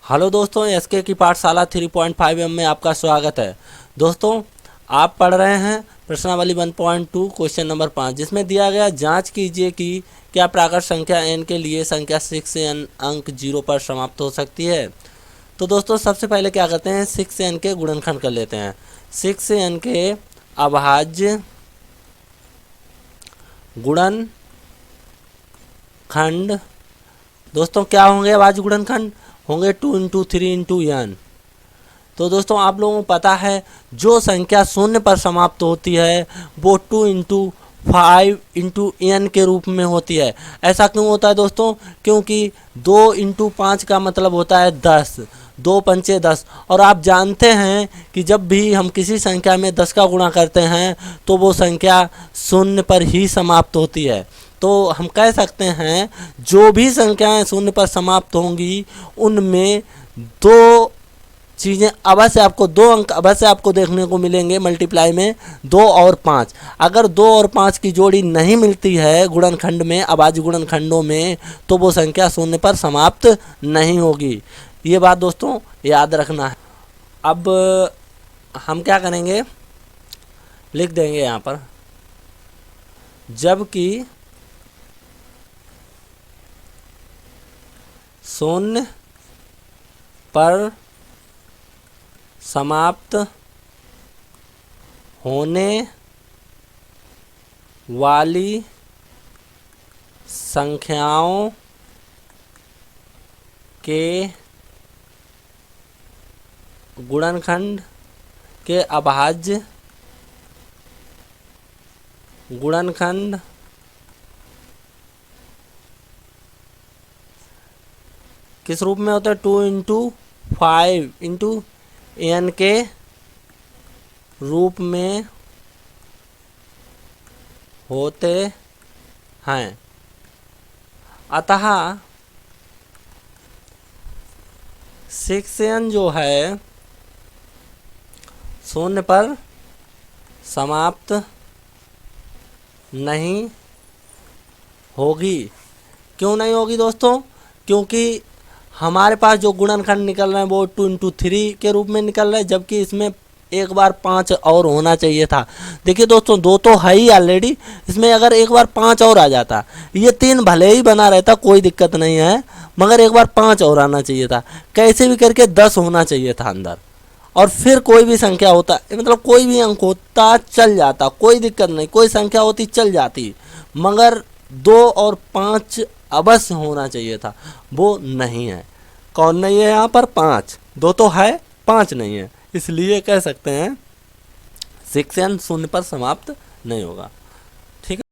Hello दोस्तों, SK की पाठशाला 3.5 में आपका स्वागत है। दोस्तों, आप पढ़ रहे हैं प्रश्नावली 1.2 क्वेश्चन नंबर 5, जिसमें दिया गया जांच कीजिए कि क्या प्राकृत संख्या n के लिए संख्या 6 से n अंक 0 पर समाप्त हो सकती है। तो दोस्तों, सबसे पहले क्या करते हैं, 6 से n के गुणनखंड कर लेते हैं। 6 से n के अभाज्य गुणनखंड दोस्तों क्या होंगे, अभाज्य गुणनखंड होंगे 2 इंटू 3 इंटू n। तो दोस्तों आप लोगों को पता है जो संख्या शून्य पर समाप्त होती है वो 2 इंटू 5 इंटू n के रूप में होती है। ऐसा क्यों होता है दोस्तों, क्योंकि 2 इंटू 5 का मतलब होता है 10, 2 पंचे 10। और आप जानते हैं कि जब भी हम किसी संख्या में 10 का गुणा करते हैं तो वो संख्या शून्य पर ही समाप्त होती है। तो हम कह सकते हैं जो भी संख्याएं शून्य पर समाप्त होंगी उनमें दो चीज़ें अवश्य आपको, दो अंक अवश्य आपको देखने को मिलेंगे मल्टीप्लाई में, 2 और 5। अगर 2 और 5 की जोड़ी नहीं मिलती है गुणनखंड में, अभाज्य गुणनखंडों में, तो वो संख्या शून्य पर समाप्त नहीं होगी। ये बात दोस्तों याद रखना है। अब हम क्या करेंगे, लिख देंगे यहाँ पर, जबकि शून्य पर समाप्त होने वाली संख्याओं के गुणनखंड के अभाज्य गुणनखंड किस रूप में होता है, 2 इंटू 5 इंटू n के रूप में होते हैं। अतः 6n जो है शून्य पर समाप्त नहीं होगी। क्यों नहीं होगी दोस्तों, क्योंकि हमारे पास जो गुणनखंड निकल रहे हैं वो 2 इंटू 3 के रूप में निकल रहा है, जबकि इसमें एक बार 5 और होना चाहिए था। देखिए दोस्तों, 2 तो है ही ऑलरेडी, इसमें अगर एक बार 5 और आ जाता, ये 3 भले ही बना रहता कोई दिक्कत नहीं है, मगर एक बार 5 और आना चाहिए था। कैसे भी करके 10 होना चाहिए था अंदर, और फिर कोई भी संख्या होता, मतलब कोई भी अंक होता चल जाता, कोई दिक्कत नहीं, कोई संख्या होती चल जाती, मगर 2 और 5 अवश्य होना चाहिए था, वो नहीं है। कौन नहीं है यहाँ पर, 5। 2 तो है, 5 नहीं है, इसलिए कह सकते हैं 6n शून्य पर समाप्त नहीं होगा। ठीक है।